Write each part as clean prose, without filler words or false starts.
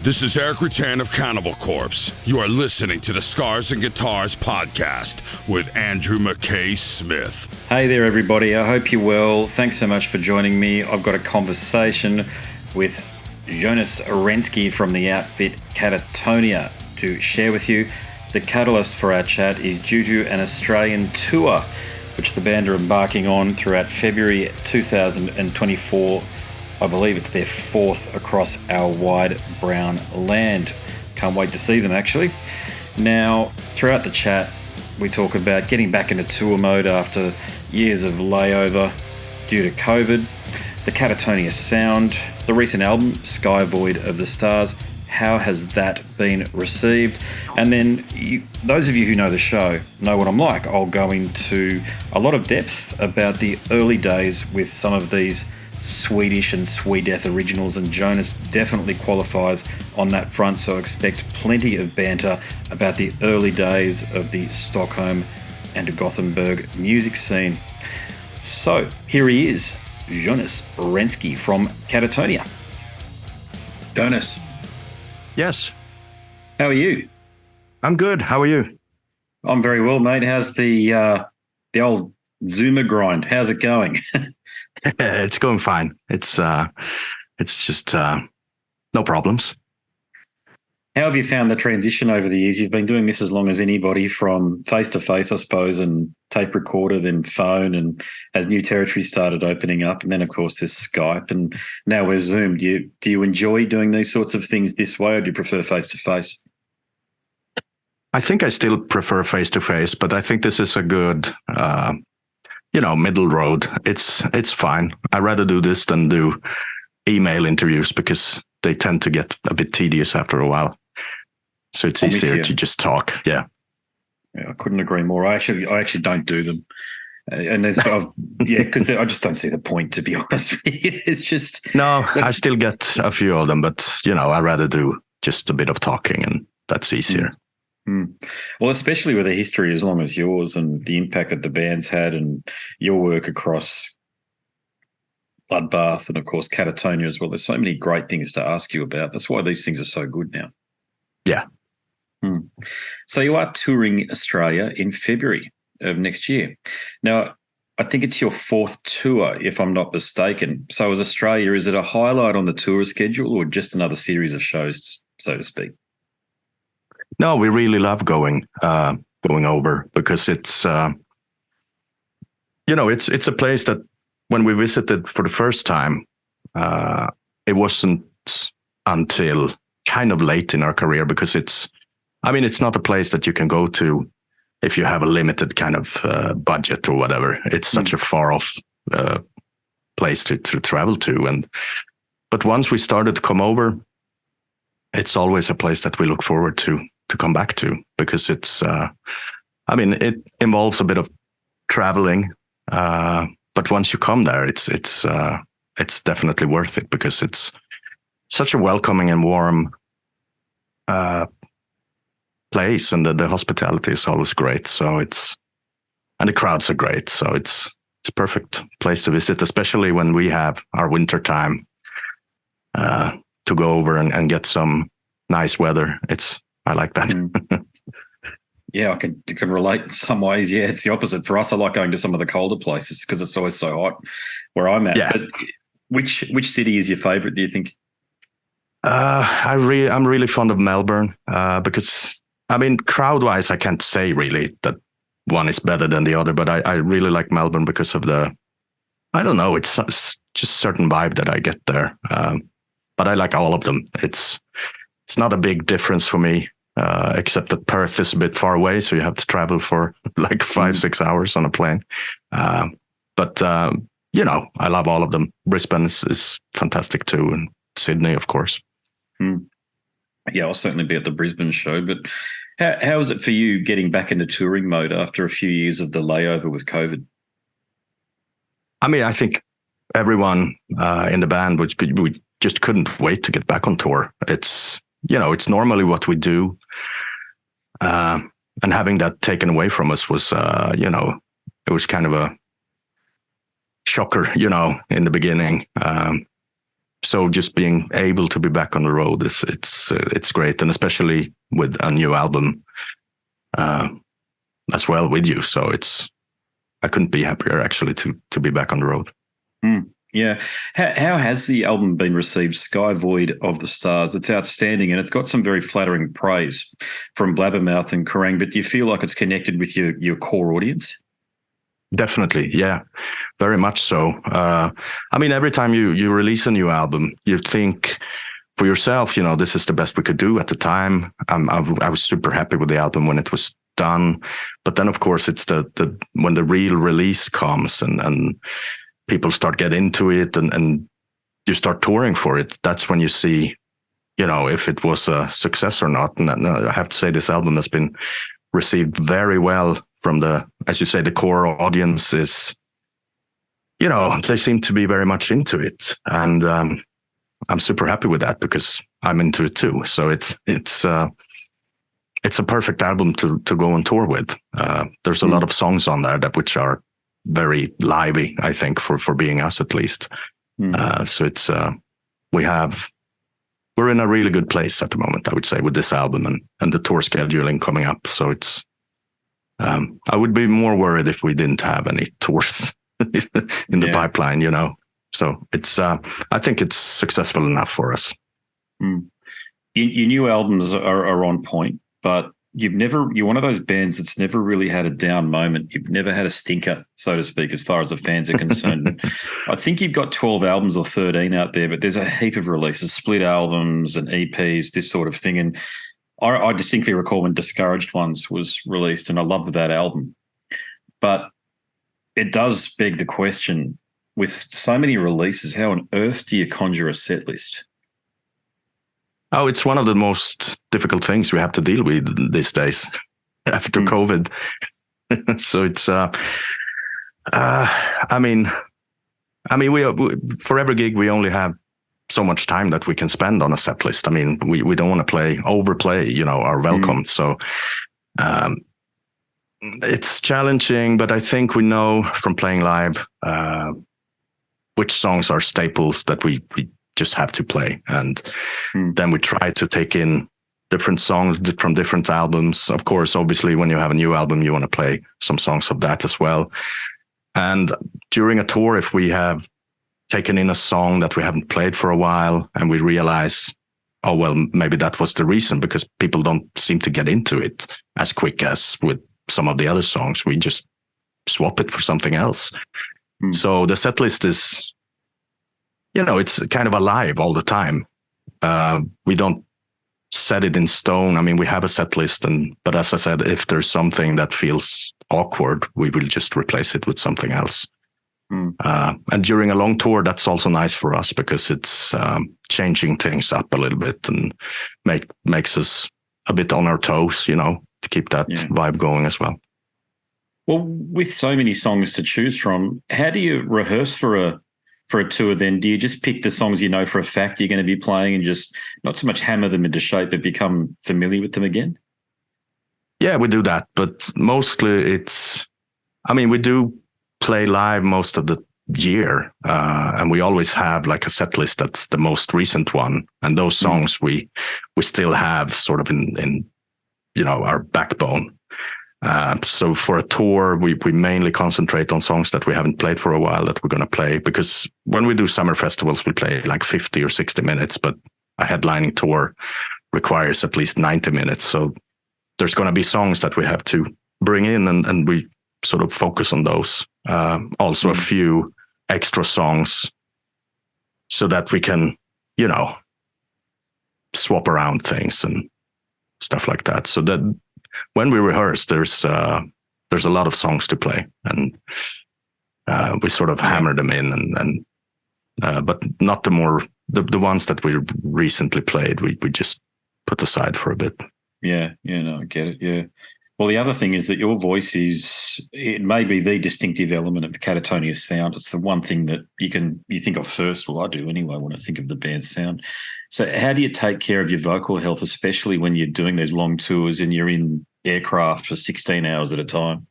This is Eric Rutan of Cannibal Corpse. You are listening to the Scars and Guitars podcast with Andrew McKay Smith. Hey there, everybody. I hope you're well. Thanks so much for joining me. I've got a conversation with Jonas Renkse from the outfit Katatonia to share with you. The catalyst for our chat is due to an Australian tour, which the band are embarking on throughout February 2024. I believe it's their fourth across our wide brown land. Can't wait to see them, actually. Now, throughout the chat, we talk about getting back into tour mode after years of layover due to COVID, the Katatonia sound, the recent album, Sky Void of the Stars. How has that been received? And then those of you who know the show know what I'm like. I'll go into a lot of depth about the early days with some of these Swedish and Swedeth originals, and Jonas definitely qualifies on that front, so expect plenty of banter about the early days of the Stockholm and Gothenburg music scene. So here he is, Jonas Renkse from Katatonia. Jonas. Yes. How are you? I'm good. How are you? I'm very well, mate. How's the old Zoomer grind? How's it going? It's going fine. It's just no problems. How have you found the transition over the years? You've been doing this as long as anybody, from face-to-face, I suppose, and tape recorder, then phone, and as new territory started opening up, and then, of course, there's Skype, and now we're Zoom. Do you enjoy doing these sorts of things this way, or do you prefer face-to-face? I think I still prefer face-to-face, but I think this is a good middle road. It's fine. I'd rather do this than do email interviews because they tend to get a bit tedious after a while. So it's easier to just talk. Yeah, I couldn't agree more. I actually don't do them, and because I just don't see the point, to be honest with you. It's just I still get a few of them, but I'd rather do just a bit of talking, and that's easier. Well, especially with a history as long as yours and the impact that the band's had and your work across Bloodbath and, of course, Katatonia as well. There's so many great things to ask you about. That's why these things are so good now. Yeah. So you are touring Australia in February of next year. Now, I think it's your fourth tour, if I'm not mistaken. So is Australia, is it a highlight on the tour schedule or just another series of shows, so to speak? No, we really love going over because it's it's a place that when we visited for the first time, it wasn't until kind of late in our career because it's not a place that you can go to if you have a limited kind of budget or whatever. It's such a far off place to travel to, but once we started to come over, it's always a place that we look forward to come back to because it's, it involves a bit of traveling, but once you come there, it's definitely worth it because it's such a welcoming and warm place, and the hospitality is always great. So and the crowds are great. So it's a perfect place to visit, especially when we have our winter time to go over and get some nice weather. I like that. Yeah, I can relate in some ways. Yeah, it's the opposite for us. I like going to some of the colder places because it's always so hot where I'm at. Yeah. But which city is your favourite, do you think? I'm really fond of Melbourne because, crowd-wise, I can't say really that one is better than the other, but I really like Melbourne because of it's just certain vibe that I get there. But I like all of them. It's not a big difference for me, except that Perth is a bit far away, so you have to travel for like 5-6 hours on a plane. But I love all of them. Brisbane is fantastic too, and Sydney, of course. Yeah, I'll certainly be at the Brisbane show. But how is it for you getting back into touring mode after a few years of the layover with COVID? I think everyone in the band we just couldn't wait to get back on tour. It's normally what we do. And having that taken away from us was, it was kind of a shocker, in the beginning. So just being able to be back on the road it's great, and especially with a new album as well with you. So I couldn't be happier actually to be back on the road. Yeah. How has the album been received? Sky Void of the Stars. It's outstanding, and it's got some very flattering praise from Blabbermouth and Kerrang. But do you feel like it's connected with your core audience? Definitely, yeah, very much so. I mean, every time you release a new album, you think for yourself, this is the best we could do at the time. I was super happy with the album when it was done, but then of course it's the when the real release comes and people start getting into it and you start touring for it. That's when you see, if it was a success or not. And I have to say this album has been received very well from as you say, the core audience is, they seem to be very much into it. And I'm super happy with that because I'm into it too. So it's a perfect album to go on tour with. There's a lot of songs on there which are very lively, I think, for being us at least. So it's we're in a really good place at the moment, I would say, with this album and the tour scheduling coming up. So it's I would be more worried if we didn't have any tours in the pipeline, So it's I think it's successful enough for us. Your new albums are on point, but you're one of those bands that's never really had a down moment. You've never had a stinker, so to speak, as far as the fans are concerned. I think you've got 12 albums or 13 out there, but there's a heap of releases, split albums and EPs, this sort of thing. And I distinctly recall when Discouraged Ones was released, and I loved that album. But it does beg the question, with so many releases, how on earth do you conjure a set list? Oh, it's one of the most difficult things we have to deal with these days after COVID. So it's, I mean, we for every gig, we only have so much time that we can spend on a set list. I mean, we don't want to overplay, our welcome. So it's challenging, but I think we know from playing live which songs are staples that we just have to play. And then we try to take in different songs from different albums. Of course, obviously, when you have a new album, you want to play some songs of that as well. And during a tour, if we have taken in a song that we haven't played for a while and we realize, oh, well, maybe that was the reason, because people don't seem to get into it as quick as with some of the other songs, we just swap it for something else. So the set list is, it's kind of alive all the time. We don't set it in stone. I mean, we have a set list, but as I said, if there's something that feels awkward, we will just replace it with something else. And during a long tour, that's also nice for us because it's changing things up a little bit and makes us a bit on our toes, to keep that vibe going as well. Well, with so many songs to choose from, how do you rehearse for a tour then? Do you just pick the songs you know for a fact you're going to be playing and just not so much hammer them into shape, but become familiar with them again? Yeah, we do that. But mostly we do play live most of the year. And we always have like a set list that's the most recent one. And those songs we still have sort of in our backbone. So for a tour, we mainly concentrate on songs that we haven't played for a while that we're going to play, because when we do summer festivals, we play like 50 or 60 minutes, but a headlining tour requires at least 90 minutes. So there's going to be songs that we have to bring in and we sort of focus on those. Also a few extra songs so that we can, swap around things and stuff like that. So that when we rehearse, there's a lot of songs to play, and we sort of hammer them in, but not the ones that we recently played. We just put aside for a bit. Yeah, no, I get it. Yeah. Well, the other thing is that your voice it may be the distinctive element of the Katatonia sound. It's the one thing that you think of first. Well, I do anyway when I think of the band's sound. So how do you take care of your vocal health, especially when you're doing those long tours and you're in aircraft for 16 hours at a time?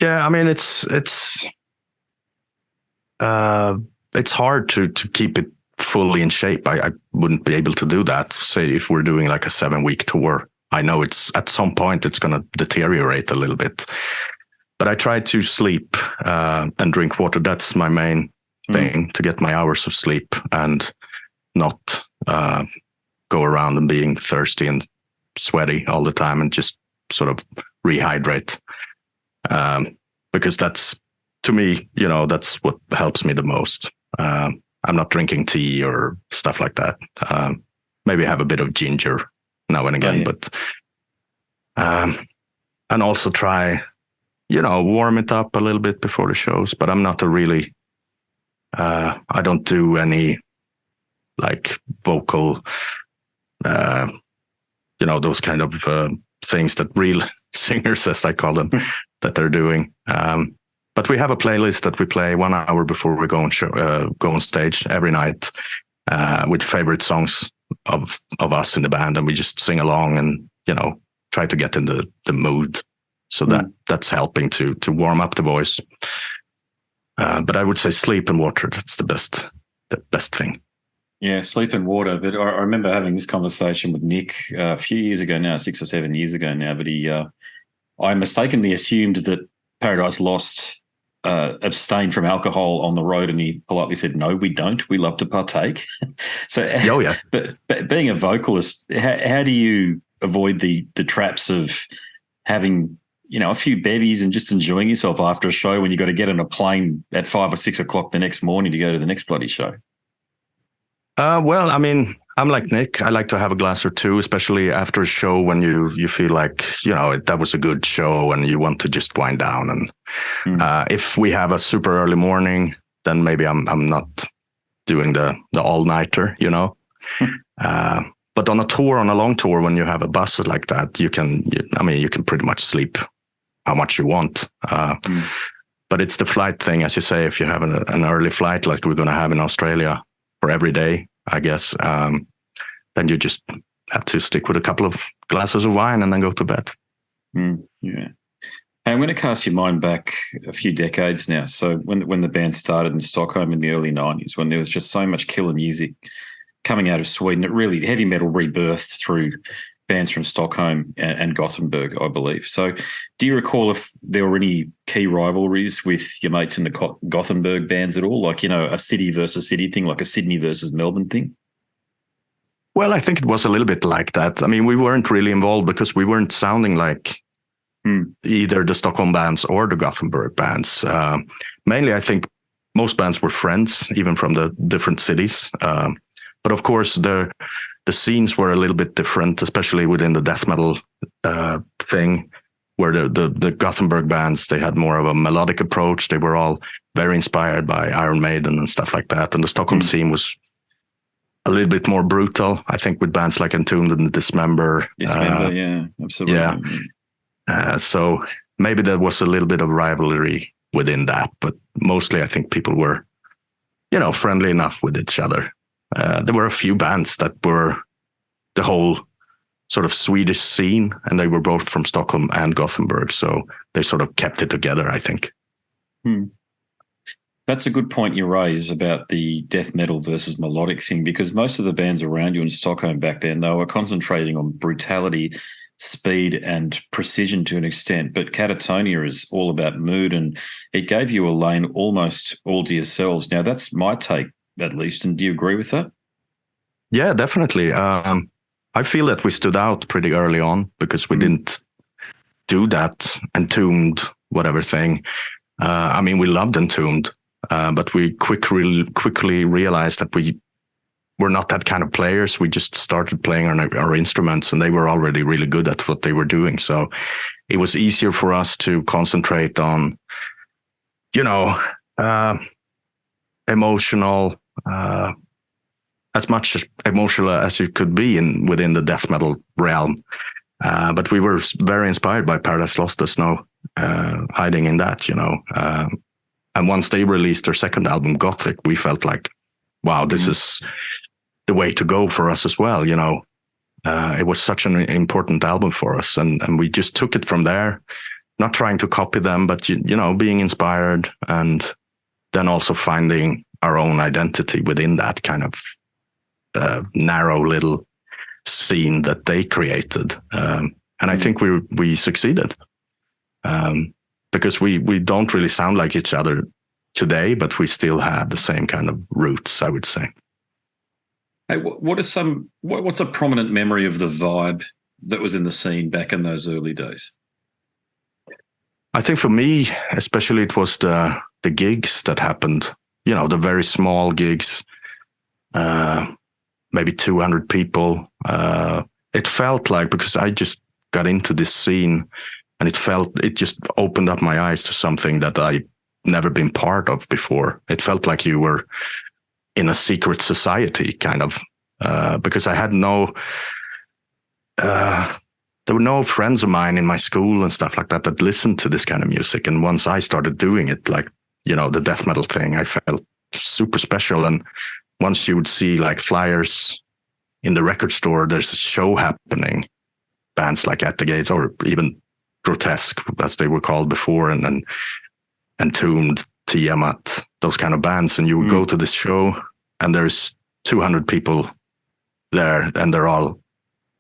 Yeah, I mean, it's hard to keep it fully in shape. I wouldn't be able to do that. Say if we're doing like a 7-week tour, I know it's at some point it's going to deteriorate a little bit. But I try to sleep and drink water. That's my main thing, to get my hours of sleep and not go around and being thirsty and sweaty all the time, and just sort of rehydrate. Because that's, to me, that's what helps me the most. I'm not drinking tea or stuff like that. Maybe have a bit of ginger now and again, but and also try, warm it up a little bit before the shows. But I'm not a really, I don't do any like vocal, those kind of things that real singers, as I call them, that they're doing. But we have a playlist that we play 1 hour before we go on stage every night with favorite songs of us in the band, and we just sing along and try to get in the mood. So that's helping to warm up the voice. But I would say sleep and water. That's the best thing. Yeah, sleep and water. But I remember having this conversation with Nick a few years ago now, 6 or 7 years ago now. But I mistakenly assumed that Paradise Lost abstained from alcohol on the road, and he politely said, "No, we don't. We love to partake." So, yeah. But being a vocalist, how do you avoid the traps of having a few bevies and just enjoying yourself after a show when you got to get on a plane at 5 or 6 o'clock the next morning to go to the next bloody show? Well, I mean, I'm like Nick. I like to have a glass or two, especially after a show when you feel like, that was a good show and you want to just wind down. And if we have a super early morning, then maybe I'm not doing the all-nighter, But on a long tour, when you have a bus like that, you can pretty much sleep how much you want. But it's the flight thing, as you say. If you have an early flight like we're going to have in Australia for every day, I guess, then you just have to stick with a couple of glasses of wine and then go to bed. Yeah. I'm going to cast your mind back a few decades now. So when the band started in Stockholm in the early 90s, when there was just so much killer music coming out of Sweden, it really, heavy metal rebirthed through bands from Stockholm and Gothenburg, I believe. So do you recall if there were any key rivalries with your mates in the Gothenburg bands at all? Like, a city versus city thing, like a Sydney versus Melbourne thing? Well, I think it was a little bit like that. I mean, we weren't really involved because we weren't sounding like either the Stockholm bands or the Gothenburg bands. Mainly, I think most bands were friends, even from the different cities. But of course, the scenes were a little bit different, especially within the death metal thing, where the Gothenburg bands, they had more of a melodic approach. They were all very inspired by Iron Maiden and stuff like that. And the Stockholm scene was a little bit more brutal, I think, with bands like Entombed and Dismember. Yeah, absolutely. Yeah. So maybe there was a little bit of rivalry within that, but mostly I think people were, friendly enough with each other. There were a few bands that were the whole sort of Swedish scene, and they were both from Stockholm and Gothenburg. So they sort of kept it together, I think. That's a good point you raise about the death metal versus melodic thing, because most of the bands around you in Stockholm back then, they were concentrating on brutality, speed and precision to an extent. But Katatonia is all about mood, and it gave you a lane almost all to yourselves. Now, that's my take, at least. And do you agree with that? Yeah, definitely. I feel that we stood out pretty early on because we didn't do that Entombed, whatever thing. I mean, we loved Entombed, but we quickly realized that we were not that kind of players. We just started playing our instruments, and they were already really good at what they were doing. So it was easier for us to concentrate on, emotional, as much emotional as you could be within the death metal realm. But we were very inspired by Paradise Lost. There's no hiding in that, and once they released their second album, Gothic, we felt like, wow, this is the way to go for us as well. It was such an important album for us, and we just took it from there, not trying to copy them, but being inspired, and then also finding our own identity within that kind of narrow little scene that they created. And I think we succeeded, because we don't really sound like each other today, but we still have the same kind of roots, I would say. Hey, what's a prominent memory of the vibe that was in the scene back in those early days? I think for me, especially, it was the gigs that happened, the very small gigs, maybe 200 people. It felt like, because I just got into this scene, and it just opened up my eyes to something that I never been part of before. It felt like you were in a secret society, kind of, because I had there were no friends of mine in my school and stuff like that listened to this kind of music. And once I started doing it, like, the death metal thing, I felt super special. And once you would see like flyers in the record store, there's a show happening, bands like At the Gates, or even Grotesque, as they were called before, and Entombed, Tiamat, those kind of bands. And you would go to this show, and there's 200 people there, and they're all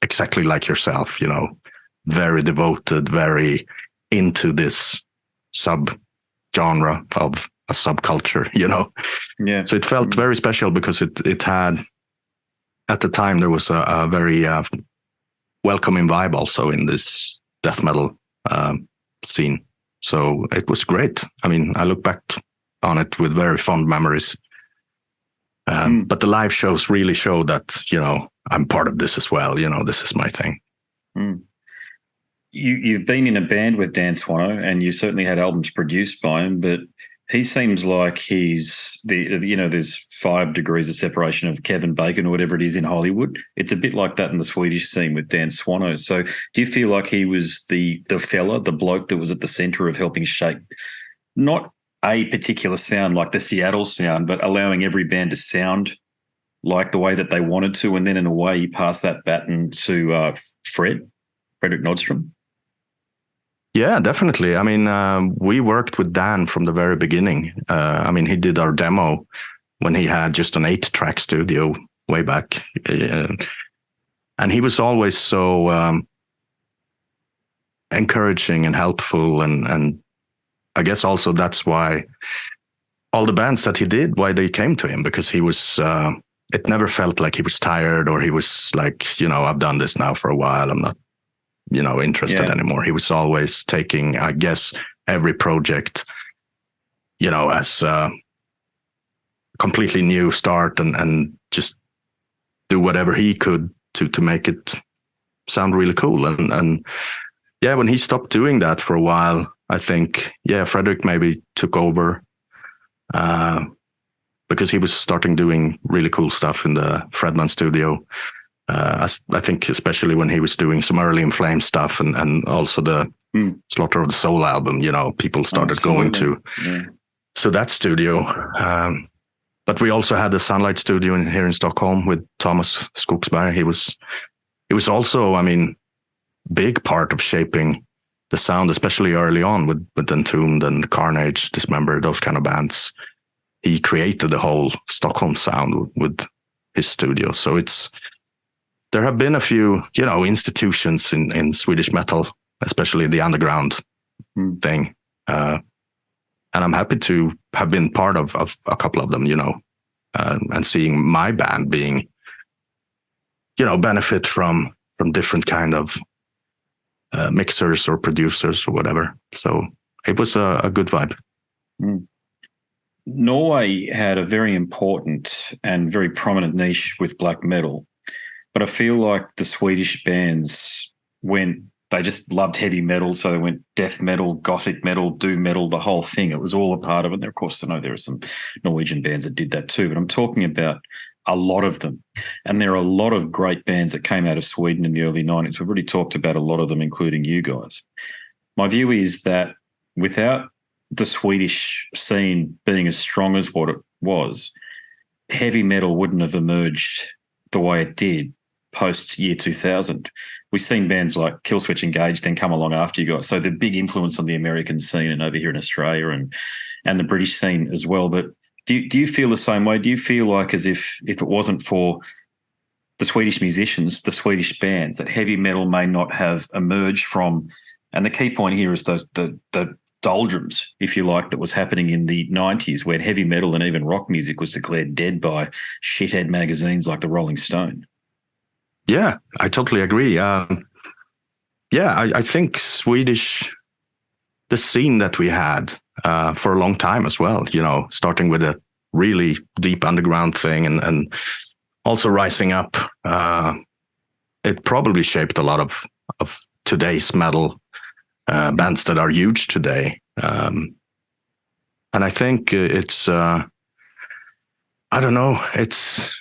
exactly like yourself, very devoted, very into this sub-genre of a subculture, Yeah. So it felt very special, because it had, at the time, there was a very welcoming vibe also in this death metal scene. So it was great. I mean, I look back on it with very fond memories. But the live shows really show that, I'm part of this as well. This is my thing. You've been in a band with Dan Swanö, and you certainly had albums produced by him, but he seems like he's there's 5 degrees of separation of Kevin Bacon or whatever it is in Hollywood. It's a bit like that in the Swedish scene with Dan Swanö. So do you feel like he was the bloke that was at the center of helping shape not a particular sound like the Seattle sound, but allowing every band to sound like the way that they wanted to, and then in a way he passed that baton to Fredrik Nordstrom? Yeah, definitely. I mean, we worked with Dan from the very beginning. He did our demo when he had just an 8-track studio way back. And he was always so encouraging and helpful. And I guess also that's why all the bands that he did, why they came to him, because he was, it never felt like he was tired, or he was like, I've done this now for a while, I'm not, interested anymore. He was always taking, I guess, every project, as a completely new start, and just do whatever he could to make it sound really cool. And when he stopped doing that for a while, I think, Fredrik maybe took over, because he was starting doing really cool stuff in the Fredman studio. I think especially when he was doing some early In Flames stuff, and also the Slaughter of the Soul album, people started going to that studio. But we also had the Sunlight studio here in Stockholm with Thomas Skogsberg. He was also, big part of shaping the sound, especially early on with Entombed and Carnage, Dismember, those kind of bands. He created the whole Stockholm sound with his studio. So there have been a few, institutions in Swedish metal, especially the underground thing. And I'm happy to have been part of a couple of them, and seeing my band being, benefit from different kind of mixers or producers or whatever. So it was a good vibe. Norway had a very important and very prominent niche with black metal. But I feel like the Swedish bands they just loved heavy metal, so they went death metal, gothic metal, doom metal, the whole thing. It was all a part of it. And of course, I know there are some Norwegian bands that did that too, but I'm talking about a lot of them. And there are a lot of great bands that came out of Sweden in the early 90s. We've already talked about a lot of them, including you guys. My view is that without the Swedish scene being as strong as what it was, heavy metal wouldn't have emerged the way it did post-year 2000. We've seen bands like Killswitch Engage then come along after you guys. So the big influence on the American scene and over here in Australia and the British scene as well. But Do you feel the same way? Do you feel like as if it wasn't for the Swedish musicians, the Swedish bands, that heavy metal may not have emerged from? And the key point here is the doldrums, if you like, that was happening in the 90s, when heavy metal and even rock music was declared dead by shithead magazines like the Rolling Stone. Yeah, I totally agree. I think the scene that we had for a long time as well, starting with a really deep underground thing and also rising up, it probably shaped a lot of today's metal bands that are huge today. And I think it's, I don't know, it's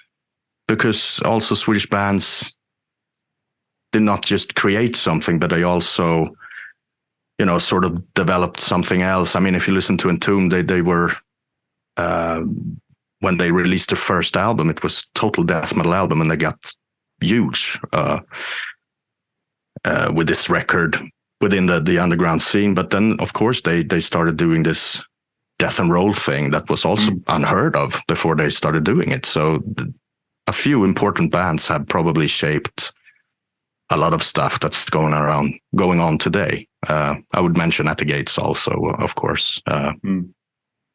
because also Swedish bands did not just create something, but they also, sort of developed something else. I mean, if you listen to Entombed, they were, when they released their first album, it was total death metal album, and they got huge with this record within the underground scene. But then, of course, they started doing this death and roll thing that was also unheard of before they started doing it. So a few important bands have probably shaped a lot of stuff that's going on today. I would mention At the Gates also, of course.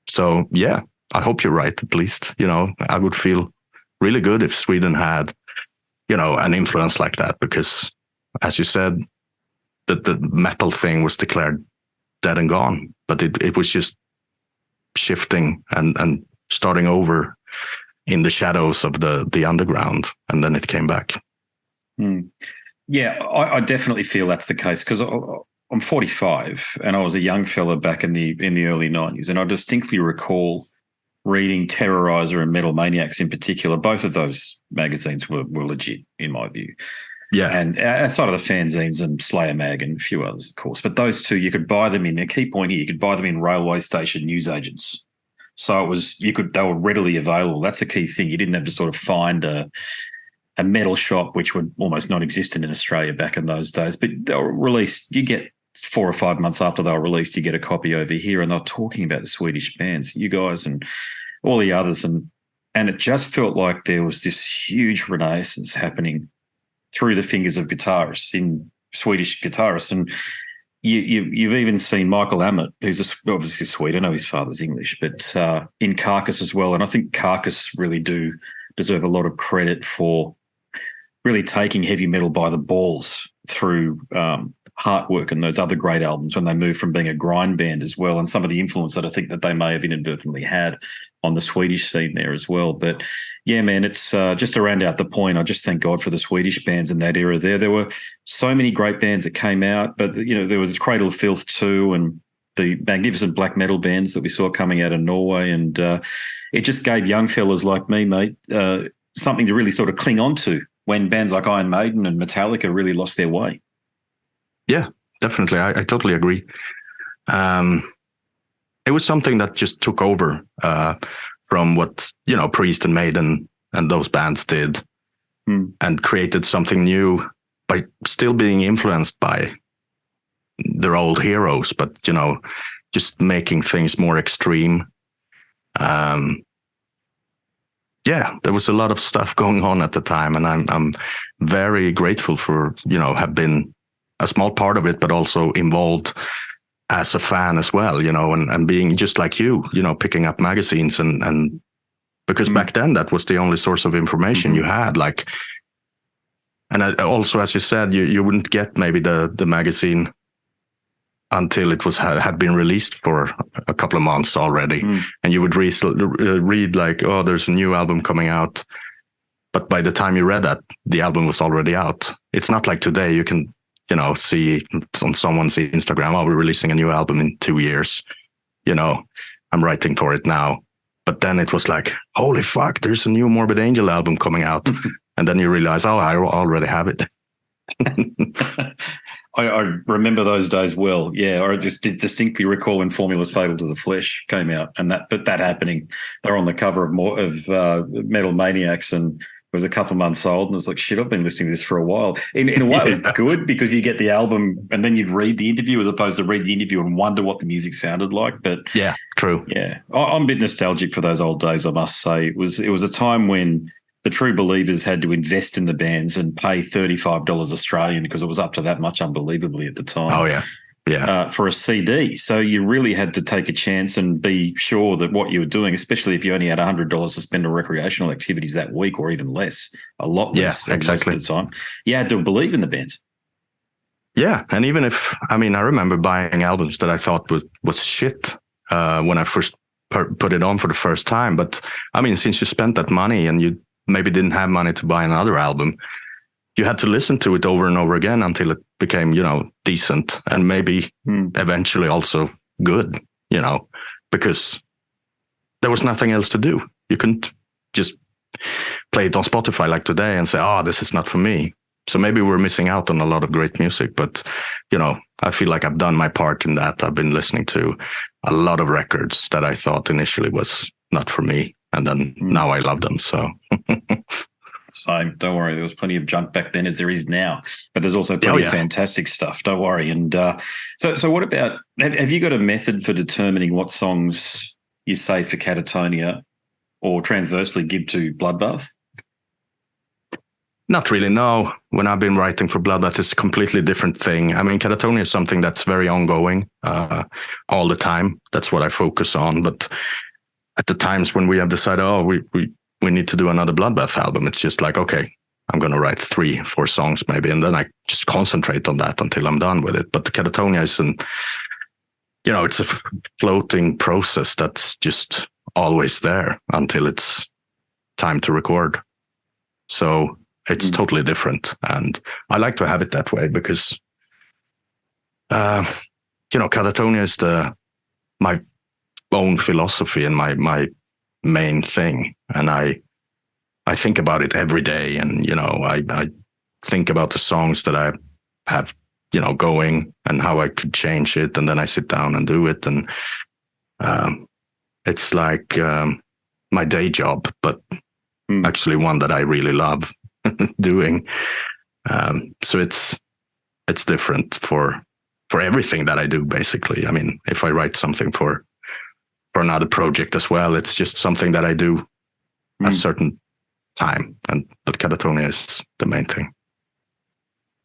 So yeah, I hope you're right. At least, I would feel really good if Sweden had, an influence like that, because as you said, the metal thing was declared dead and gone, but it was just shifting and starting over in the shadows of the underground, and then it came back. Yeah, I definitely feel that's the case, because I'm 45 and I was a young fella back in the early 90s, and I distinctly recall reading Terrorizer and Metal Maniacs in particular. Both of those magazines were legit in my view. Yeah. And outside of the fanzines and Slayer Mag and a few others, of course. But those two, you could buy them in, a key point here, you could buy them in railway station newsagents. So they were readily available. That's the key thing. You didn't have to sort of find a metal shop, which would almost not exist in Australia back in those days. But they were released, you get 4 or 5 months after they were released, you get a copy over here, and they're talking about the Swedish bands, you guys and all the others. And it just felt like there was this huge renaissance happening through the fingers of guitarists, in Swedish guitarists. And you've even seen Michael Amott, who's obviously Swede. I know his father's English, but in Carcass as well. And I think Carcass really do deserve a lot of credit for really taking heavy metal by the balls through Heartwork and those other great albums, when they moved from being a grind band as well, and some of the influence that I think that they may have inadvertently had on the Swedish scene there as well. But yeah, man, it's just to round out the point, I just thank God for the Swedish bands in that era there. There were so many great bands that came out, but there was Cradle of Filth too, and the magnificent black metal bands that we saw coming out of Norway. And it just gave young fellas like me, mate, something to really sort of cling on to when bands like Iron Maiden and Metallica really lost their way. Yeah, definitely. I totally agree. It was something that just took over from what, Priest and Maiden and those bands did, and created something new by still being influenced by their old heroes, but, just making things more extreme. Yeah, there was a lot of stuff going on at the time, and I'm very grateful for, have been a small part of it, but also involved as a fan as well, and being just like you, picking up magazines and because back then that was the only source of information you had. And also, as you said, you wouldn't get maybe the magazine until it had been released for a couple of months already, and you would read like, oh, there's a new album coming out, but by the time you read that, the album was already out. It's not like today you can see on someone's Instagram, oh, we're releasing a new album in 2 years. I'm writing for it now. But then it was like, holy fuck, there's a new Morbid Angel album coming out. And then you realize, oh, I already have it. I remember those days well. Yeah, I just distinctly recall when Formula's Fatal to the Flesh came out, and that happening. They're on the cover of Metal Maniacs, and was a couple of months old, and I was like, shit, I've been listening to this for a while. In a way, it was good because you get the album and then you'd read the interview as opposed to read the interview and wonder what the music sounded like. But yeah, true. Yeah, I'm a bit nostalgic for those old days, I must say. It was a time when the true believers had to invest in the bands and pay $35 Australian because it was up to that much unbelievably at the time. Oh, yeah. Yeah. For a CD. So you really had to take a chance and be sure that what you were doing, especially if you only had $100 to spend on recreational activities that week or even less, a lot less exactly. most of the time, you had to believe in the bands. Yeah. And even if, I remember buying albums that I thought was shit when I first put it on for the first time. But since you spent that money and you maybe didn't have money to buy another album, you had to listen to it over and over again until it became, decent and maybe eventually also good, because there was nothing else to do. You couldn't just play it on Spotify like today and say, this is not for me. So maybe we're missing out on a lot of great music, but, I feel like I've done my part in that. I've been listening to a lot of records that I thought initially was not for me. And then now I love them. So Same. Don't worry. There was plenty of junk back then as there is now, but there's also plenty of fantastic stuff. Don't worry. And so what about, have you got a method for determining what songs you say for Katatonia or transversely give to Bloodbath? Not really, no. When I've been writing for Bloodbath, it's a completely different thing. Katatonia is something that's very ongoing all the time. That's what I focus on. But at the times when we have decided, we need to do another Bloodbath album, it's just like, okay, I'm going to write 3-4 songs maybe, and then I just concentrate on that until I'm done with it. But the Katatonia is it's a floating process that's just always there until it's time to record. So it's totally different. And I like to have it that way because, Katatonia is my own philosophy and my main thing, and I think about it every day, and I think about the songs that I have going and how I could change it, and then I sit down and do it, and it's like my day job, but actually one that I really love doing. So it's different for everything that I do, basically. If I write something for another project as well, it's just something that I do a certain time, but Katatonia is the main thing.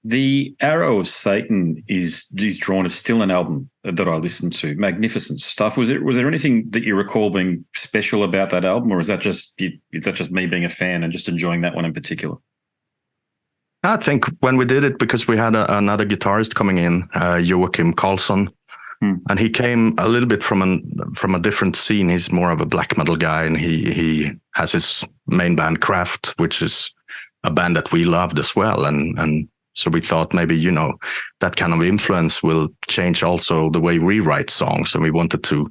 The Arrow of Satan is Drawn is still an album that I listened to. Magnificent stuff. Was there anything that you recall being special about that album, or is that just me being a fan and just enjoying that one in particular? I think when we did it, because we had another guitarist coming in, Joakim Karlsson, and he came a little bit from a different scene. He's more of a black metal guy, and he has his main band Kraft, which is a band that we loved as well. And so we thought maybe, that kind of influence will change also the way we write songs. And we wanted to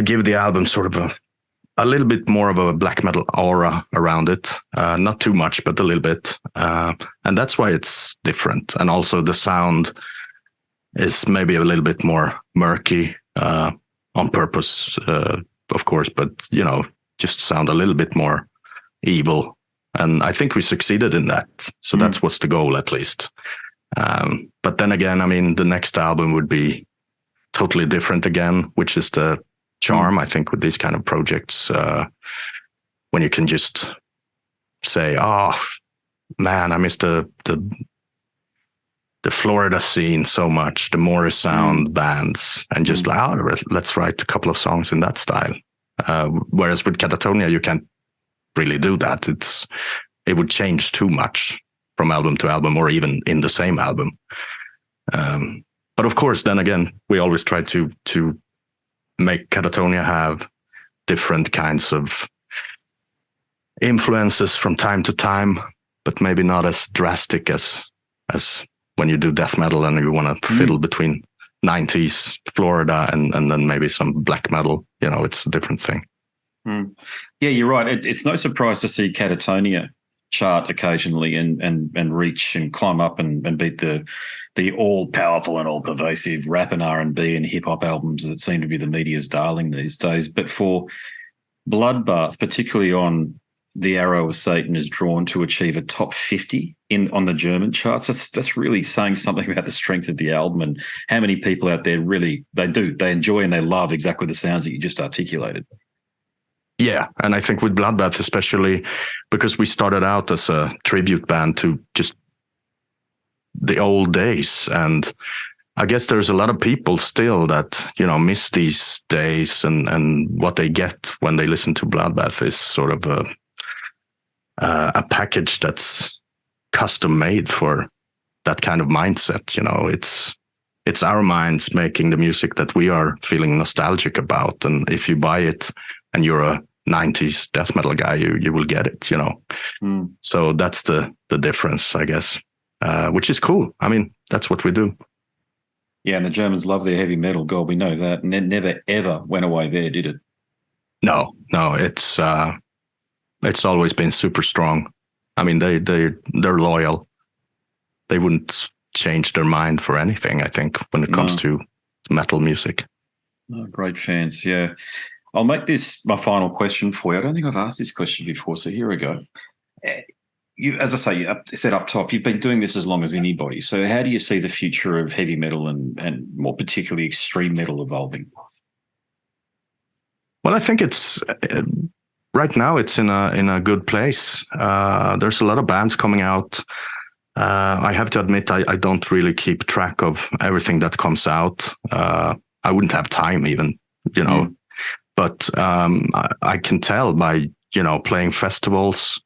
give the album sort of a little bit more of a black metal aura around it. Not too much, but a little bit. And that's why it's different. And also the sound is maybe a little bit more murky on purpose, of course, but, just sound a little bit more evil. And I think we succeeded in that. So that's what's the goal, at least. But then again, the next album would be totally different again, which is the charm, I think, with these kind of projects, when you can just say, oh, man, I miss the Florida scene so much, the Morris sound bands, and just let's write a couple of songs in that style. Whereas with Katatonia, you can't really do that. It would change too much from album to album, or even in the same album. But of course, then again, we always try to make Katatonia have different kinds of influences from time to time, but maybe not as drastic as when you do death metal and you want to fiddle between 90s Florida and then maybe some black metal. It's a different thing. Yeah, you're right. It's no surprise to see Katatonia chart occasionally and reach and climb up and beat the all-powerful and all-pervasive rap and R&B and hip-hop albums that seem to be the media's darling these days. But for Bloodbath, particularly on The Arrow of Satan is drawn to achieve a top 50 on the German charts. That's really saying something about the strength of the album and how many people out there really they enjoy and they love exactly the sounds that you just articulated. Yeah, and I think with Bloodbath especially, because we started out as a tribute band to just the old days, and I guess there's a lot of people still that, you know, miss these days, and what they get when they listen to Bloodbath is sort of a package that's custom made for that kind of mindset. You know, it's our minds making the music that we are feeling nostalgic about, and if you buy it and you're a 90s death metal guy, you will get it, you know. So that's the difference, I guess, which is cool. I mean, that's what we do. Yeah, and the Germans love their heavy metal. God, we know that, and it never ever went away there, did it? No, it's always been super strong. I mean, they're loyal. They wouldn't change their mind for anything, I think, when it comes to metal music. Oh, great fans, yeah. I'll make this my final question for you. I don't think I've asked this question before, so here we go. You, as I say, you said up top, you've been doing this as long as anybody. So how do you see the future of heavy metal and more particularly extreme metal evolving? Well, I think it's right now it's in a good place. There's a lot of bands coming out. I have to admit, I don't really keep track of everything that comes out. I wouldn't have time even, you know. But I can tell by, you know, playing festivals,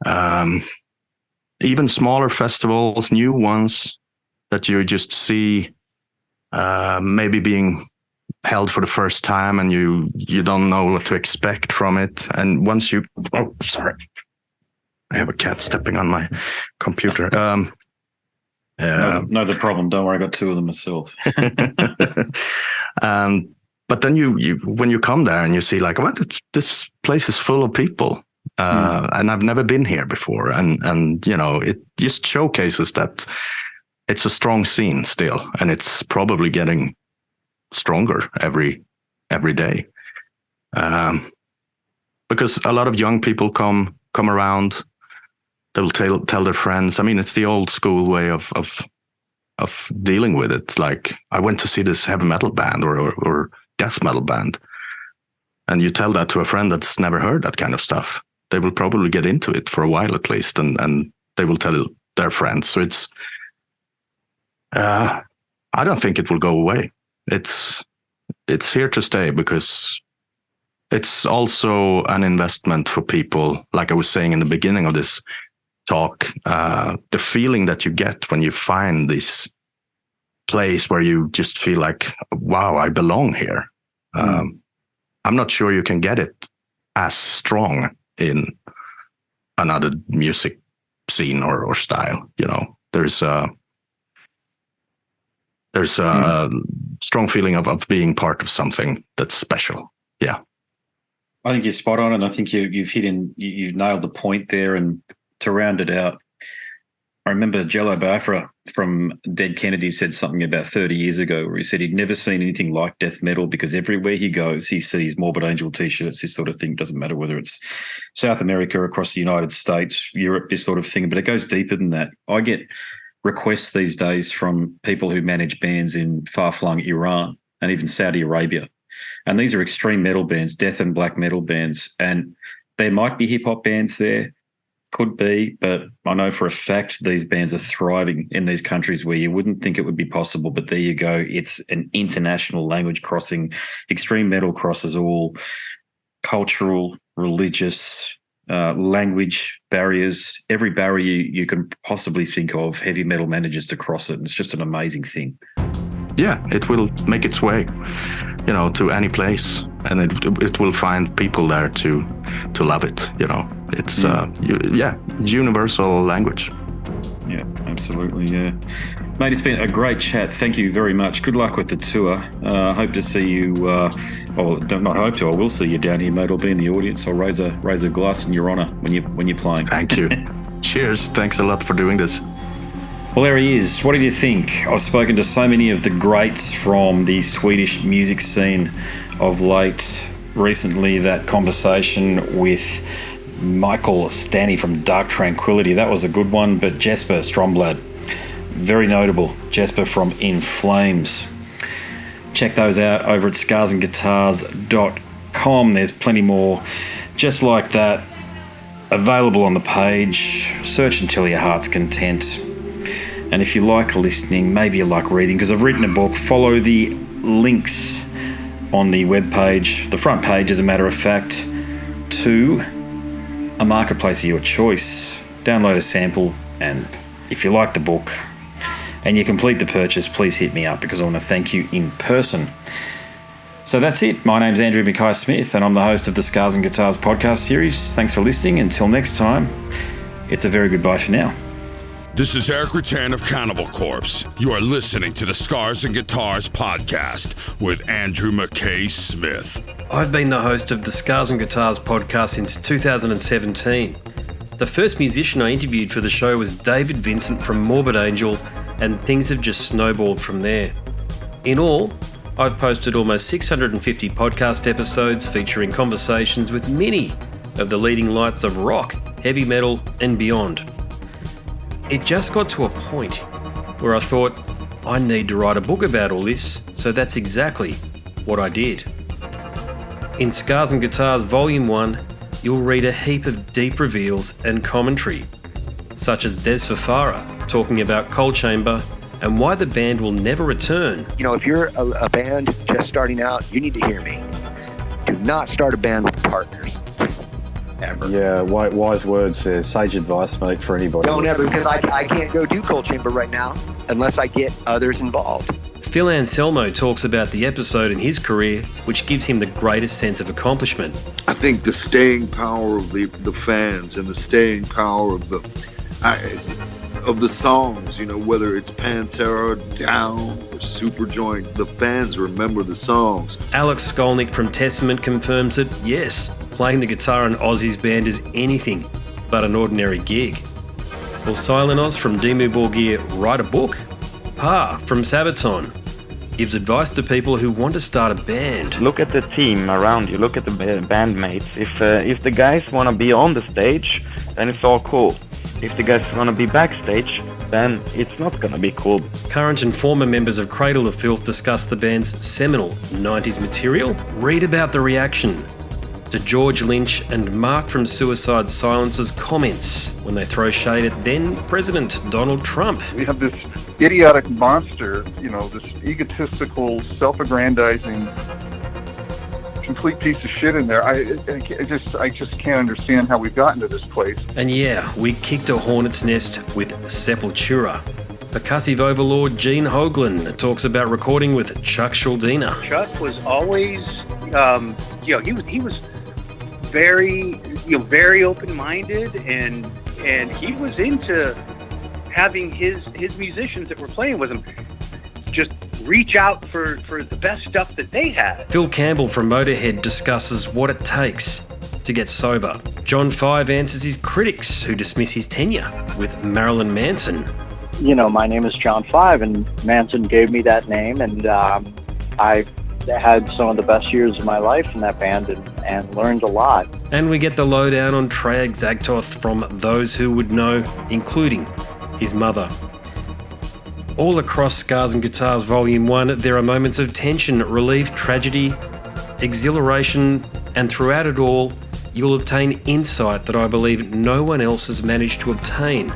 even smaller festivals, new ones that you just see maybe being held for the first time, and you don't know what to expect from it. And once you, oh, sorry, I have a cat stepping on my computer. No, the problem. Don't worry, I got two of them myself. But then you when you come there and you see like, what, this place is full of people, and I've never been here before, and you know, it just showcases that it's a strong scene still, and it's probably getting stronger every day, because a lot of young people come around. They'll tell their friends. I mean, it's the old school way of dealing with it. Like, I went to see this heavy metal band or death metal band, and you tell that to a friend that's never heard that kind of stuff, they will probably get into it for a while at least, and they will tell their friends. So it's I don't think it will go away. It's here to stay, because it's also an investment for people. Like I was saying in the beginning of this talk, the feeling that you get when you find this place where you just feel like, wow, I belong here. I'm not sure you can get it as strong in another music scene or style. You know, there's a strong feeling of being part of something that's special. Yeah, I think you're spot on, and I think you've nailed the point there. And to round it out, I remember Jello Biafra from Dead Kennedy said something about 30 years ago where he said he'd never seen anything like death metal, because everywhere he goes, he sees Morbid Angel T-shirts, this sort of thing. Doesn't matter whether it's South America, across the United States, Europe, this sort of thing, but it goes deeper than that. I get requests these days from people who manage bands in far-flung Iran and even Saudi Arabia. And these are extreme metal bands, death and black metal bands. And there might be hip-hop bands there, could be, but I know for a fact these bands are thriving in these countries where you wouldn't think it would be possible. But there you go. It's an international language crossing. Extreme metal crosses all cultural, religious, language barriers. Every barrier you can possibly think of, heavy metal manages to cross it. And it's just an amazing thing. Yeah, it will make its way, you know, to any place, and it will find people there to love it. You know, it's universal language. Yeah, absolutely. Yeah, mate, it's been a great chat. Thank you very much. Good luck with the tour. I hope to see you. Not hope to. I will see you down here, mate. I'll be in the audience. I'll raise a glass in your honour when you're playing. Thank you. Cheers. Thanks a lot for doing this. Well, there he is. What did you think? I've spoken to so many of the greats from the Swedish music scene of late. Recently, that conversation with Michael Stanny from Dark Tranquility. That was a good one. But Jesper Stromblad, very notable. Jesper from In Flames. Check those out over at scarsandguitars.com. There's plenty more just like that available on the page. Search until your heart's content. And if you like listening, maybe you like reading, because I've written a book, follow the links on the webpage, the front page as a matter of fact, to a marketplace of your choice. Download a sample, and if you like the book and you complete the purchase, please hit me up, because I want to thank you in person. So that's it. My name's Andrew Mackay Smith, and I'm the host of the Scars and Guitars podcast series. Thanks for listening. Until next time, it's a very good bye for now. This is Eric Rattan of Cannibal Corpse. You are listening to the Scars and Guitars podcast with Andrew Mackay Smith. I've been the host of the Scars and Guitars podcast since 2017. The first musician I interviewed for the show was David Vincent from Morbid Angel, and things have just snowballed from there. In all, I've posted almost 650 podcast episodes featuring conversations with many of the leading lights of rock, heavy metal, and beyond. It just got to a point where I thought, I need to write a book about all this, so that's exactly what I did. In Scars and Guitars Volume 1, you'll read a heap of deep reveals and commentary, such as Des Fafara talking about Coal Chamber and why the band will never return. You know, if you're a band just starting out, you need to hear me. Do not start a band with partners. Ever. Yeah, wise words there. Sage advice, mate, for anybody. Don't ever, because I can't go do Coal Chamber right now unless I get others involved. Phil Anselmo talks about the episode in his career which gives him the greatest sense of accomplishment. I think the staying power of the fans and the staying power of the songs, you know, whether it's Pantera, Down, or Superjoint, the fans remember the songs. Alex Skolnick from Testament confirms that, yes, playing the guitar in Ozzy's band is anything but an ordinary gig. Will Silent Oz from Dimmu Borgir write a book? Pa from Sabaton gives advice to people who want to start a band. Look at the team around you, look at the bandmates. If the guys want to be on the stage, then it's all cool. If the guys want to be backstage, then it's not going to be cool. Current and former members of Cradle of Filth discuss the band's seminal 90s material. Read about the reaction to George Lynch and Mark from Suicide Silence's comments when they throw shade at then President Donald Trump. We have this idiotic monster, you know, this egotistical, self-aggrandizing, complete piece of shit in there. I just can't understand how we've gotten to this place. And yeah, we kicked a hornet's nest with Sepultura. Percussive overlord Gene Hoglan talks about recording with Chuck Schuldiner. Chuck was always, he was very open-minded, and he was into having his musicians that were playing with him just reach out for the best stuff that they had. Phil Campbell from Motorhead discusses what it takes to get sober. John Five answers his critics who dismiss his tenure with Marilyn Manson. You know, my name is John Five, and Manson gave me that name, and I had some of the best years of my life in that band and learned a lot. And we get the lowdown on Treyarch Zagtoth from those who would know, including his mother. All across Scars and Guitars Volume 1, there are moments of tension, relief, tragedy, exhilaration, and throughout it all, you'll obtain insight that I believe no one else has managed to obtain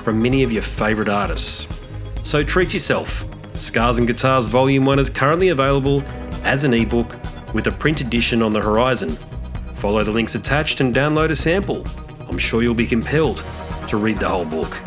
from many of your favourite artists. So treat yourself. Scars and Guitars Volume 1 is currently available as an ebook with a print edition on the horizon. Follow the links attached and download a sample. I'm sure you'll be compelled to read the whole book.